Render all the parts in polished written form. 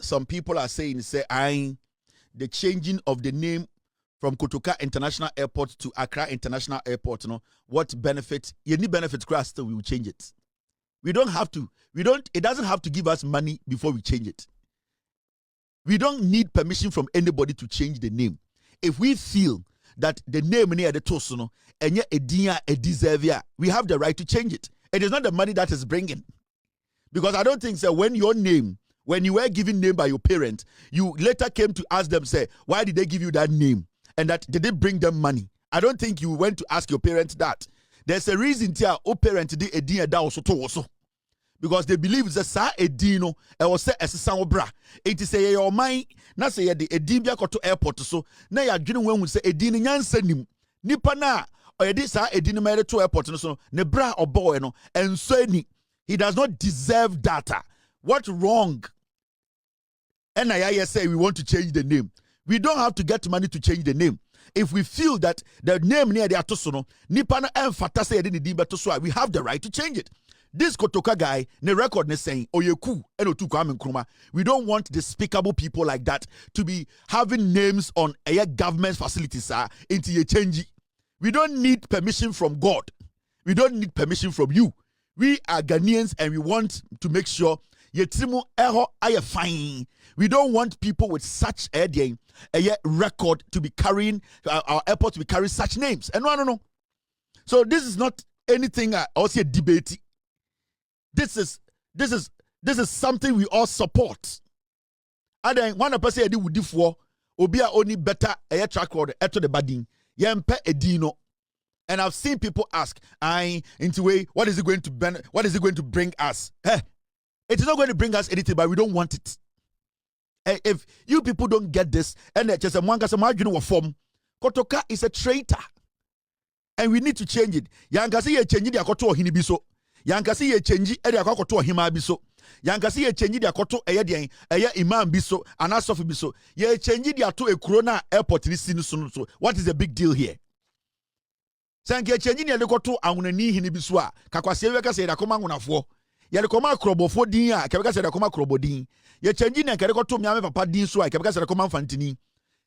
some people are saying, the changing of the name from Kotoka International Airport to Accra International Airport, what benefit? Any benefit, still we will change it. We don't have to. It doesn't have to give us money before we change it. We don't need permission from anybody to change the name. If we feel that the name near the Tosono and yet a deserve, we have the right to change it. It is not the money that is bringing. Because I don't think so when you were given name by your parents, you later came to ask them, say, why did they give you that name? And that did they bring them money? I don't think you went to ask your parents that. There's a reason here, parents did a dinner also. Because they believe it's a sa edino, I was say as a sound it is a your mind, not say the edibia to airport. So now you're doing when we say edin yansenim, nipana, or this are edin to airport, so nebra or boy, and so he does not deserve data. What wrong? And I say we want to change the name. We don't have to get money to change the name. If we feel that the name near the Atosono, nipana and fatase edin diba to so we have the right to change it. This Kotoka guy, ne record ne saying, Oyeku, eno tu kwame nkrumah. We don't want despicable people like that to be having names on a government facilities into ye change. We don't need permission from God. We don't need permission from you. We are Ghanaians and we want to make sure yetrimu eho aye fine. We don't want people with such a record to be carrying our airport to be carrying such names. And no. So this is not anything also a debate. This is something we all support. And then one person said would for obia only better a track record to the badin yempe edino. And I've seen people ask, into way, what is it going to bring us? It is not going to bring us anything, but we don't want it. If you people don't get this, and just a mwanga some form, Kotoka is a traitor. And we need to change it. Yankasi ye change the akoto hinibiso. Yankasi ye change edi akoto hima biso. Yankasi ye change the akoto eye imam biso, anasofi biso. Ye change the ato a corona airport ni sinu so. What is the big deal here? Sanke change ni akoto angunani hinibiso a. Kakwasi weka se da koma ngunafo. Ye koma krobofo din a, kebeka se da koma krobodin. Ye change ni akoto miame papa din so a, kebeka se da koma mfantini.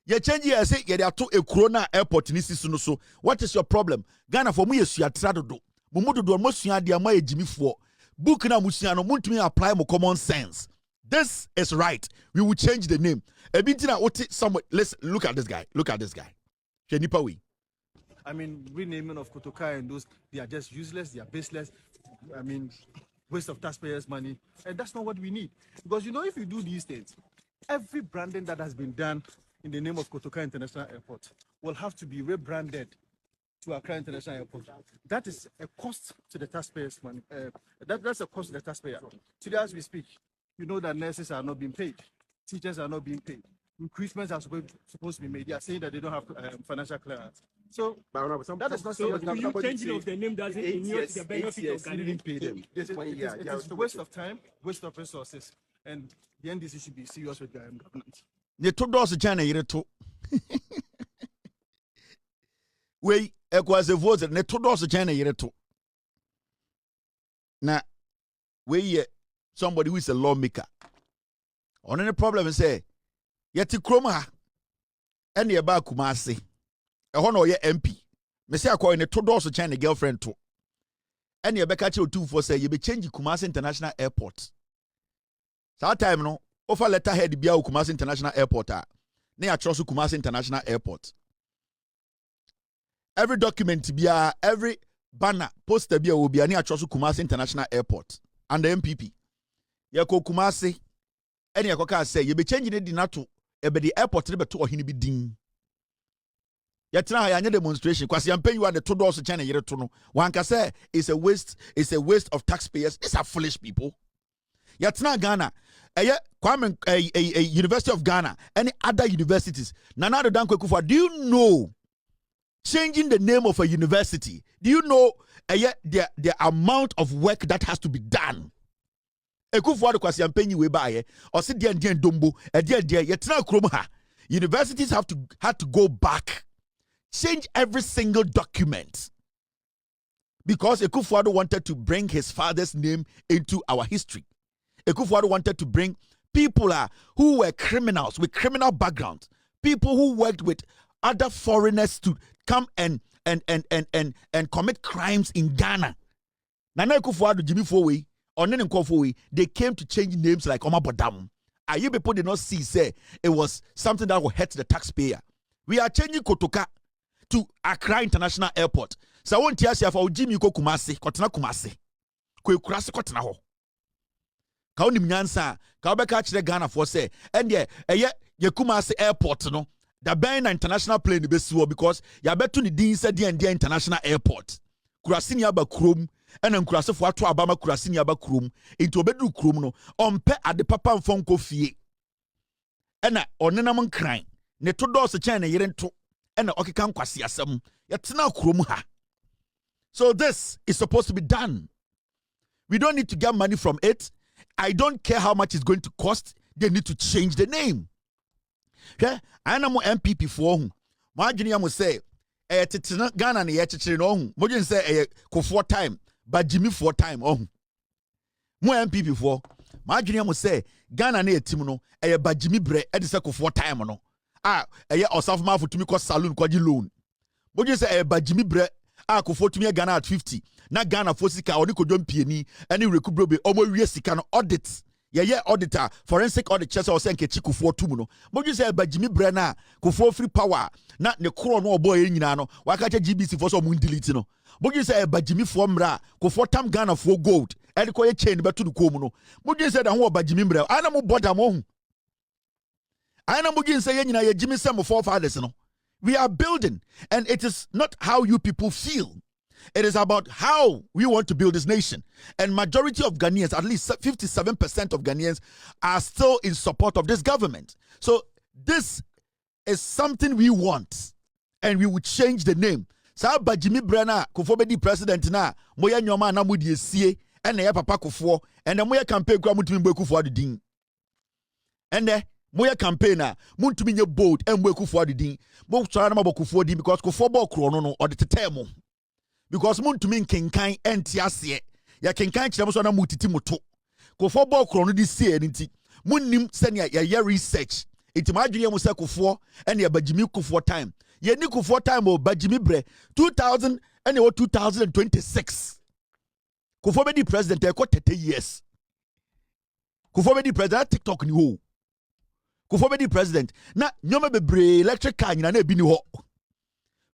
Ye change ye say ye ato a corona airport ni sinu so. What is your problem? Ghana for mu ye suatra dodo. Mumudu do almost dia ma ejimi fo. Book na musia no muntumi apply mo common sense. This is right. We will change the name. Ebintina oti somewhere. Let's look at this guy. Look at this guy. Shenipawi. I mean, renaming of Kotoka and those, they are just useless, they are baseless. I mean, waste of taxpayers' money. And that's not what we need. Because if you do these things, every branding that has been done in the name of Kotoka International Airport will have to be rebranded to Accra International Airport. That is a cost to the taxpayers' money. That's a cost to the taxpayer. Today, as we speak, you know that nurses are not being paid, teachers are not being paid, increasements are supposed to be made. They are saying that they don't have financial clearance. So that is not so. You changing of the name doesn't inure the benefit of didn't pay them. It is a waste of time, waste of resources, and the NDC should be serious with the government. The two doors China yireto. We was a vote ne to do so China yireto. Na we somebody who is a lawmaker. On any problem say yeti kroma and ye ba Kumasi. E ho no ye MP. Me say akwa ne to do so China girlfriend to. And ye beka che otu for say ye be change Kumasi International Airport. That time no offer letterhead bia Kumasi International Airport a. Na ya trust Kumasi International Airport. Every document bia, every banner, poster bia will be ani achosu Kumasi International Airport and the MPP. Yako Kumasi, any yakoka say you be changing it dinato, ebe the airport be to ohini bi din. Yatina ya demonstration kwasi yampe you are the two doors China yere to no. Wanka say it's a waste of taxpayers. These are foolish people. Yatina Ghana, Kwame University of Ghana, any other universities. Nana Dankwe Kufa, do you know? Changing the name of a university, do you know the amount of work that has to be done? Universities have to go back, change every single document, because Ekufuado wanted to bring his father's name into our history. Ekufuado wanted to bring people who were criminals with criminal backgrounds, people who worked with other foreigners to come and commit crimes in Ghana. Nana Akufo-Addo, Jimmy Fowe, or Nene Nkofo, they came to change names like Omabodam. You people did not see, say, it was something that will hurt the taxpayer. We are changing Kotoka to Accra International Airport. So I want to ask you for Jimmy Kumasi, Kotana Kumasi. Kurasi Kotana ho. Ka onim nyansa, ka obeka kire Ghana for say, and ye Kumasi Airport no. The Ben international plane be siwo because ya betu ni din se dia international airport. Kurasi ni aba krom, ena nkurase fo ato abama kurasi ni aba krom. Into obedu krom no, ompe ade papa mfon ko fie. Ena onenam nkran. Ne to do se chen ne yere nto. Ena okeka nkwase asem. Ya tena krom ha. So this is supposed to be done. We don't need to get money from it. I don't care how much it's going to cost. They need to change the name. Okay? I know MPP for whom. Margin will say, Ghana and Yachichin on. Mojin say, for time, but Jimmy for time on. More MPP for. Margin will say, Ghana and Timuno, but Jimmy Bre, Edisako for time on. Or South Mouth to me cost saloon, quadri loan. Mojin say, but Jimmy Bre, for to me Ghana at 50. Na Ghana for Sika or Nico John Pieni, any recovery, almost can audit. Yeah, auditor, forensic audit chess or senke chiku for tumuno. But you say by Jimmy Brenner, for free power, not the crown or boy in Yano, Wakacha GBC for some windilitino. But you say by Jimmy Formra, for tam Ghana for gold, and the quiet chain but to the Komuno. But you said I want by Jimmy Brenner, I know what I'm on. I know Mugin saying, Jimmy Sam of forefathers. We are building, and it is not how you people feel. It is about how we want to build this nation. And majority of Ghanaians, at least 57% of Ghanaians, are still in support of this government. So this is something we want. And we will change the name. Sa ba Jimmy Brenner, kufobedi president na, moya nyoma na mudi esie, ene ya papa kufo, ene moya campaign kwa mutumi mwe kufo adidin. Ene, moya campaign na, mutumi nye bold, mwe kufo adidin. Mwe chara na mabo kufo adidin, because kufo bo krono no, or the tetemo. Because mun to mean kenkan entiase ya kenkan kire so na mutiti moto kofo ball krono di see enti mun nim senia ya research enti madwene mu se kofo ene ya bagimi kofo time ye ni kofo time o bagimi bre 2000 ene o 2026 kofo be di president e ko 30 years kofo be di president TikTok ni ho kofo be di president na nyoma bebre electric car nyina na ebi ni ho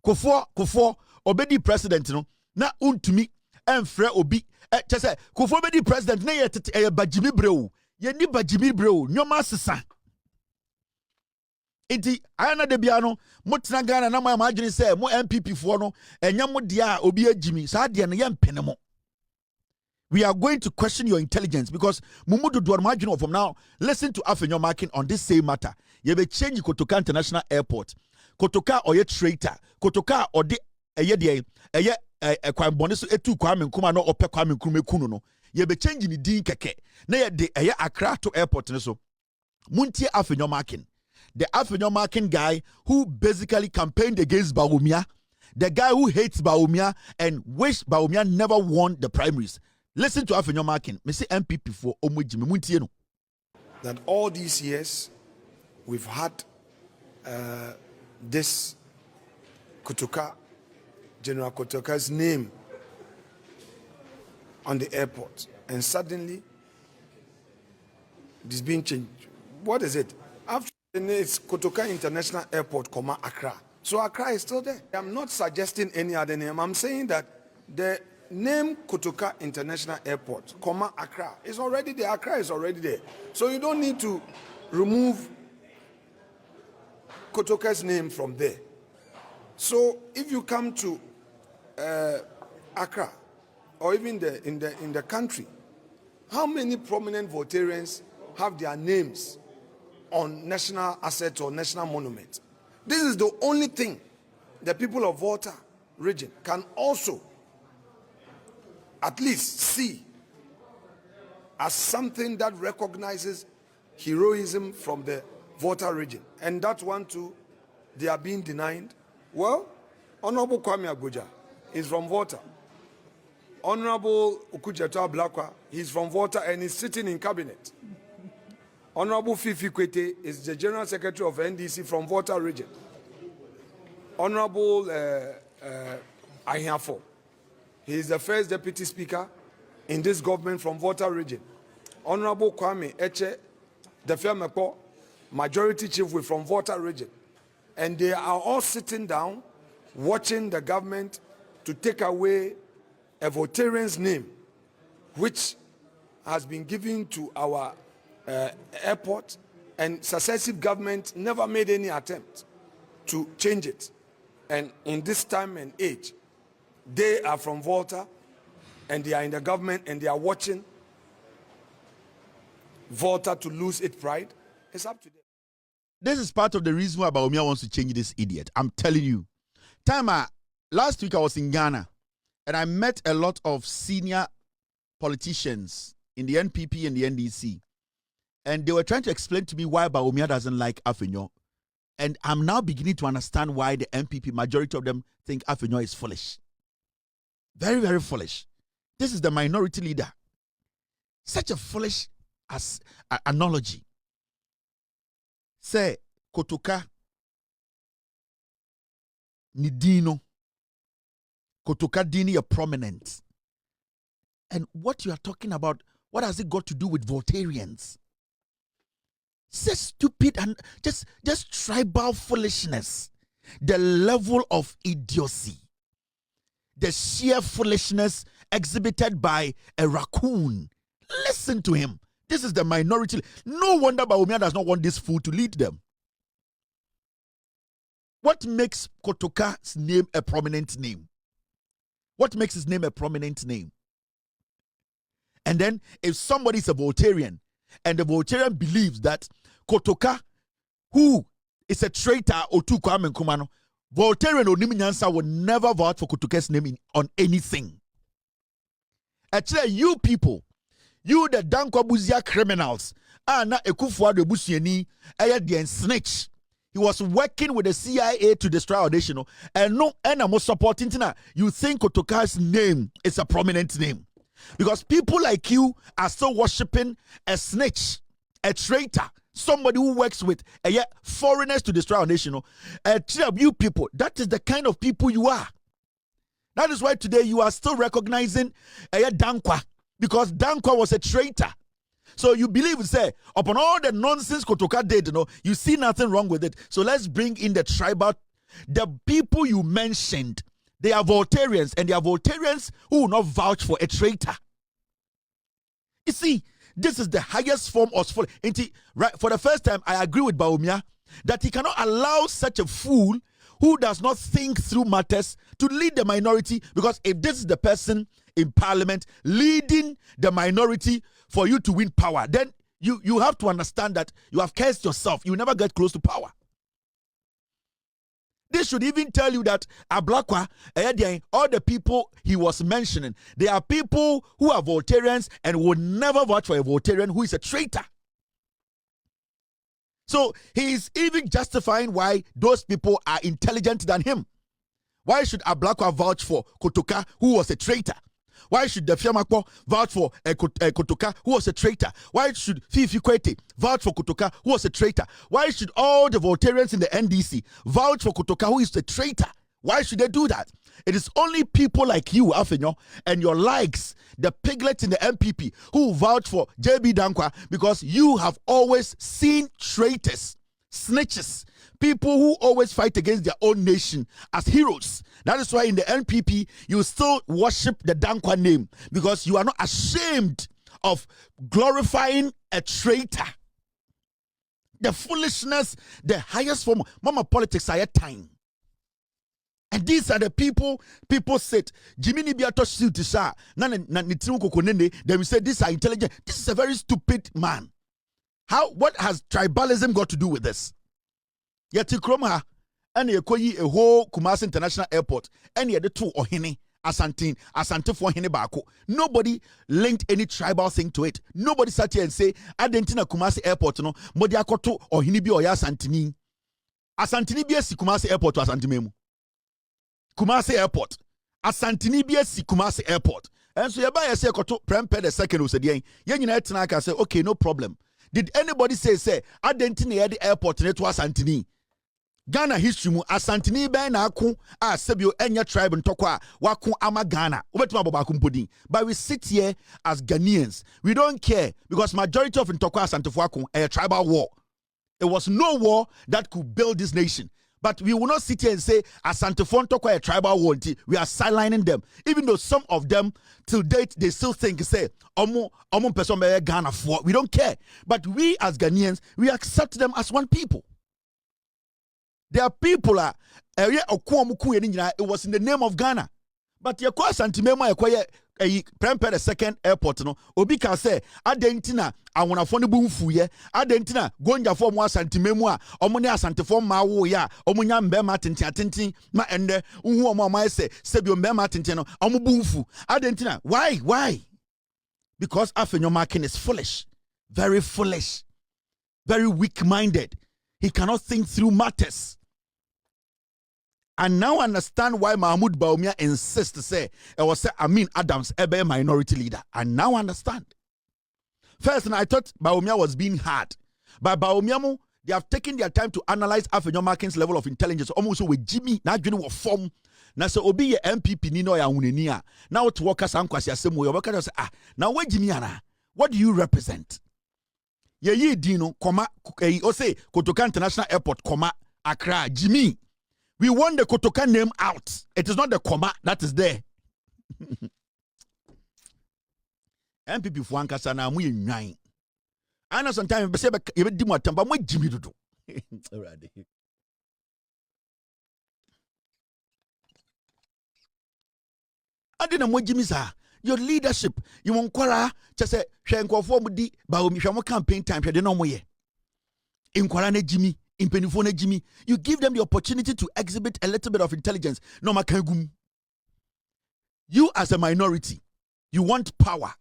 kofo obedi president no na untumi enfre obi chese kofo obedi president na ye bagimi breu ye ni bagimi breu nyoma sesa enti ayana de bia no motena Ghana na ma adwene se mo MPP fo no enya mo de a obi agimi sa de no ye mpene mo. We are going to question your intelligence because Mahamudu Bawumia from now listen to Afenyo-Markin on this same matter. Ye be change Kotoka International Airport. Kotoka or ye traitor. Kotoka or de kwam bone so etu kwam nkuma no ope kwam nkume kunu no ye be change ni din keke na ye de Accra to airport ne so muntie Afenyo-Markin, the Afenyo-Markin guy who basically campaigned against Bawumia, the guy who hates Bawumia and wish Bawumia never won the primaries. Listen to Afenyo-Markin. Me say MPP for omujimi muntie no that all these years we've had this Kotoka, General Kotoka's name on the airport, and suddenly this being changed. What is it? After it's Kotoka International Airport, Accra. So Accra is still there. I'm not suggesting any other name. I'm saying that the name Kotoka International Airport, Accra is already there. Accra is already there. So you don't need to remove Kotoka's name from there. So if you come to Accra, or even in the country, how many prominent Voltarians have their names on national assets or national monuments? This is the only thing the people of Volta region can also at least see as something that recognizes heroism from the Volta region. And that one too, they are being denied. Well, Honorable Kwame Abuja is from Volta. Honorable Ukujeto Blakwa, he's from Volta and he's sitting in cabinet. Honorable Fifi Kwete is the General Secretary of NDC from Volta region. Honorable Ahiafo, he is the first Deputy Speaker in this government from Volta region. Honorable Kwame Eche, the Fiamepo, Majority Chief Whip from Volta region. And they are all sitting down, watching the government to take away a Voltarian's name, which has been given to our airport, and successive governments never made any attempt to change it. And in this time and age, they are from Volta, and they are in the government, and they are watching Volta to lose its pride. It's up to them. This is part of the reason why Bawumia wants to change this idiot. I'm telling you. Last week I was in Ghana, and I met a lot of senior politicians in the NPP and the NDC. And they were trying to explain to me why Bawumia doesn't like Afenyo. And I'm now beginning to understand why the NPP, majority of them, think Afenyo is foolish. Very, very foolish. This is the minority leader. Such a foolish analogy. Say, Kotoka, Nidino, Kotoka Dini are prominent. And what you are talking about, what has it got to do with Voltarians? So stupid and just tribal foolishness. The level of idiocy. The sheer foolishness exhibited by a raccoon. Listen to him. This is the minority. No wonder Bawumia does not want this fool to lead them. What makes Kotoka's name a prominent name? What makes his name a prominent name? And then if somebody is a Voltarian, and the Voltarian believes that Kotoka, who is a traitor or two Kwame Nkrumah, Voltarian or Niminyansa will never vote for Kotoka's name on anything. Actually, you people, you the Dankwabuzia criminals, na Ekufuado Busieni, the snitch. He was working with the CIA to destroy our nation, and no, and I'm supporting Tina. You think Kotoka's name is a prominent name? Because people like you are still worshipping a snitch, a traitor, somebody who works with foreigners to destroy our nation. You people, that is the kind of people you are. That is why today you are still recognizing Dankwa, because Dankwa was a traitor. So you believe, say, upon all the nonsense Kotoka did, you see nothing wrong with it. So let's bring in the tribal, the people you mentioned. They are Voltarians, and they are Voltarians who will not vouch for a traitor. You see, this is the highest form of fool. Right, for the first time, I agree with Bawumia that he cannot allow such a fool who does not think through matters to lead the minority, because if this is the person in parliament leading the minority for you to win power, then you have to understand that you have cursed yourself. You will never get close to power. This should even tell you that Ablakwa, all the people he was mentioning, they are people who are Voltarians and will never vote for a Voltarian who is a traitor. So he is even justifying why those people are intelligent than him. Why should Ablakwa vouch for Kotoka, who was a traitor? Why should the Fiamakpo vouch for Kotoka, who was a traitor? Why should Fifi Kwete vouch for Kotoka, who was a traitor? Why should all the Voltarians in the NDC vouch for Kotoka, who is a traitor? Why should they do that? It is only people like you, Afenyo, and your likes, the piglets in the MPP, who vouch for JB Dankwa, because you have always seen traitors, snitches, people who always fight against their own nation as heroes. That is why in the NPP, you still worship the Dankwa name, because you are not ashamed of glorifying a traitor. The foolishness, the highest form. Mama, politics are at time. And these are the people sit. Jimmy Biato Sutisha, then we say these are intelligent. This is a very stupid man. What has tribalism got to do with this? Yeti Kromha, and you a whole Kotoka International Airport, and you the two Ohini, Asante for Hini Bako. Nobody linked any tribal thing to it. Nobody sat here and say, Adentina Kumasi Airport, no, Modiakoto or Hinibi or Yasantini. Asantini BS Kumasi Airport to Asantimemu. Kumasi Airport. Asantini BS Kumasi Airport. And so you buy a second premped the second who said, Yen can say, okay, no problem. Did anybody say, I didn't near the airport net was Antony? Ghana history mu Asantini ben na ako a sebio enya tribe ntokwa wako ama Ghana. Ubetuma bobakumpodi. But we sit here as Ghanaians. We don't care because majority of ntokwa Asantefo ako a tribal war. It was no war that could build this nation. But we will not sit here and say Asantefo ntokwa a tribal war. We are sidelining them. Even though some of them till date they still think say omo person be Ghana for. We don't care. But we as Ghanaians, we accept them as one people. There are people it was in the name of Ghana. But your Santimema a prepare the second airport no obi ka say adentina awonafo ne bumfu ye adentina gonja fo mo asantimemu a omo ne asantefo ma wo ya omo nya mbema atenten ma ende uhu omo ma se sebio mbema atenten no omo bumfu adentina why because Afenyo-Markin is foolish, very weak-minded. He cannot think through matters. And now understand why Mahamudu Bawumia insists to say it was Amin Adams a minority leader. And now understand. First, I thought Bawumia was being hard. But Bawumia, they have taken their time to analyze Afenyo-Markin's level of intelligence. Almost with Jimmy, now you know form. Now so obi ye MPP nino ya unenia. Now to work as ankwasi asemu your worker say now where Jimmy ana? What do you represent? Ye dino comma say Kotoka International Airport comma Accra Jimmy. We want the Kotoka name out. It is not the comma that is there. MPP for ankasa na mu yenwan. I know sometimes be say be di mo atamba mo Jimmy dodo. Adina mo Jimmy sa. Your leadership, you won't kwara just say hwenkofo mu di Bawumia hwe mo campaign time hwe de no mo ye. Inkwara na Jimmy. In Jimmy, you give them the opportunity to exhibit a little bit of intelligence. No makagum. You as a minority, you want power.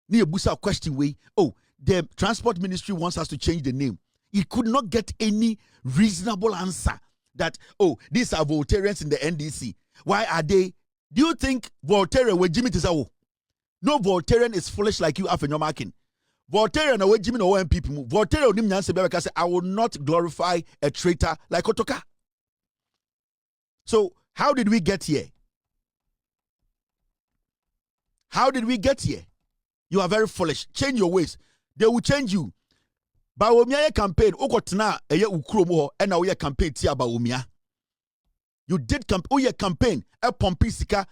Ni ebusa question way. Oh, the transport ministry wants us to change the name. He could not get any reasonable answer that, oh, these are Voltarians in the NDC. Why are they? Do you think Voltarian where Jimmy Tisawo? No Voltarian is foolish like you, Afenyo-Markin. Voltaire and away Jimmy no MPP. Voltaire onim nyanse bebe say I will not glorify a traitor like Kotoka. So how did we get here? How did we get here? You are very foolish. Change your ways. They will change you. Bawumia campaign okotena eye ukuro mo e na wo campaign tia Bawumia. You did campaign e pompi sika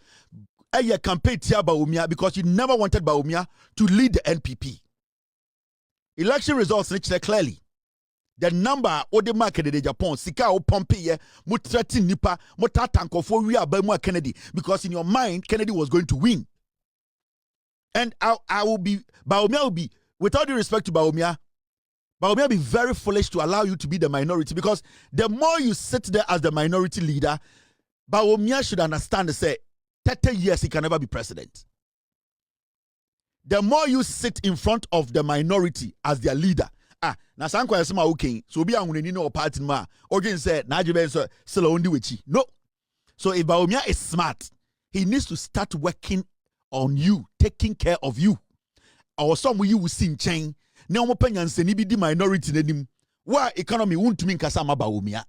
e campaign tia Bawumia because you never wanted Bawumia to lead the NPP. Election results reached clearly. The number of the market in Japan, Sika o Pompey, Mutrati Nipa, Mutatanko for we are Bamua Kennedy, because in your mind, Kennedy was going to win. And I will be, Bawumia will be, with all due respect to Bawumia will be very foolish to allow you to be the minority, because the more you sit there as the minority leader, Bawumia should understand and say, 30 years he can never be president. The more you sit in front of the minority as their leader, na sanko yasema okay, so be anwuneni no party ma, Ogin said, na jibe so sila ondi wechi. No. So if Bawumia is smart, he needs to start working on you, taking care of you. Or some of you will see in chain, ne omo penyanseni bi di minority nenim, wa economy won't mean kasama Bawumia.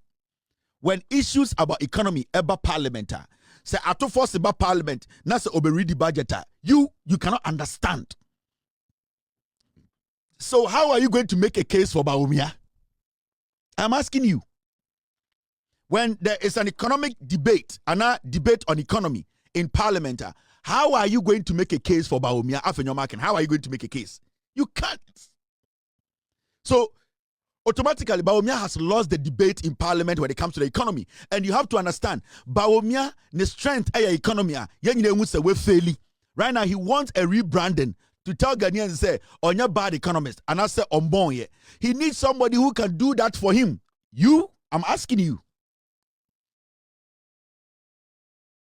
When issues about economy eba parliamentar, say ato force about parliament, na se oberidi budgeter, you cannot understand. So how are you going to make a case for Bawumia? I'm asking you. When there is an economic debate, a debate on economy in parliament, how are you going to make a case for Bawumia, Afenyo-Markin? How are you going to make a case? You can't. So automatically, Bawumia has lost the debate in parliament when it comes to the economy. And you have to understand, Bawumia, the strength of the economy, right now he wants a rebranding to tell Ghanaians, say, on your bad economist, and I say, on bon, he needs somebody who can do that for him. I'm asking you.